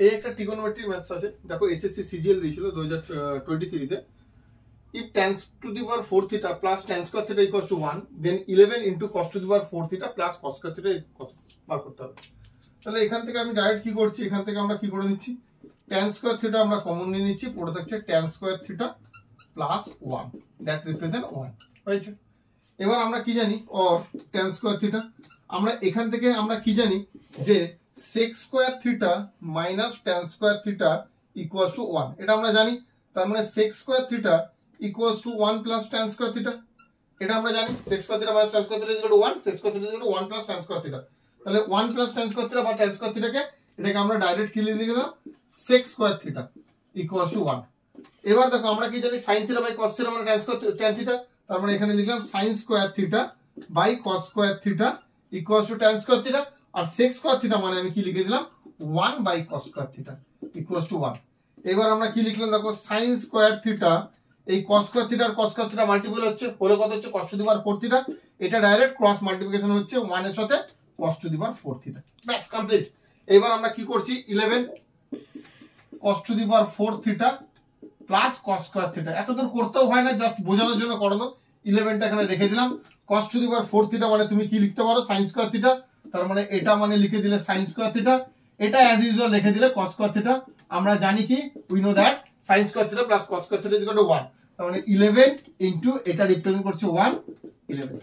এই একটা trigonometry maths আছে, দেখো এসএসসি সিজিএল দিয়েছিল 2023 তে। if tan to the power 4 theta plus tan square theta equals to 1, then 11 into cos to the power 4 theta plus cos square theta বার করতে হবে। তাহলে এখান থেকে আমি ডাইরেক্ট কি করছি, এখান থেকে আমরা কি করে দিচ্ছি, tan square theta আমরা কমন নিয়ে নিচ্ছি, পড়ে থাকছে tan square theta plus 1 that represent 1 হয়েছে। এবার আমরা কি জানি, or tan square theta আমরা এখান থেকে আমরা কি জানি যে sec square theta minus tan square theta equals to 1, এটা আমরা জানি। তার মানে sec square theta equals to 1 plus tan square theta, এটা আমরা জানি। sec square theta minus tan square theta is equal to 1, sec square theta is equal to 1 plus tan square theta। তাহলে 1 plus tan square theta বা tan square theta কে এটাকে আমরা direct কি লিখে দিলাম, sec square theta equals to 1। এবার দেখো আমরা কি জানি sin theta by cos theta মানে tan theta, তার মানে এখানে লিখলাম sin square theta by cos square theta equals to tan square theta, R sec square theta মানে আমি কি লিখে দিলাম 1 by cos square theta equals to 1। এবার আমরা কি লিখলাম দেখো sin square theta, এই cos square theta আর cos square theta মাল্টিপল হচ্ছে, হলে কত হচ্ছে cos to the power 4 theta, এটা ডাইরেক্ট ক্রস মাল্টিপ্লিকেশন হচ্ছে 1 এর সাথে cos to the power 4 theta, ব্যাস কমপ্লিট। এবার আমরা কি করছি 11 cos to the power 4 theta plus cos square theta, এতদূর করতেও হয় না, জাস্ট বোঝানোর জন্য করানো। 11টা এখানে রেখে দিলাম, cos to the power 4 theta মানে তুমি কি লিখতে পারো sin square theta, তার মানে এটা মানে লিখে দিলে sin square theta, এটা অ্যাজ ইউজুয়াল লিখে দিলে cos square theta। আমরা জানি কি, we know that sin square theta plus cos square theta is equal to 1, তার মানে 11 ইনটু এটা রিপ্রেজেন্ট করছে 1, 11।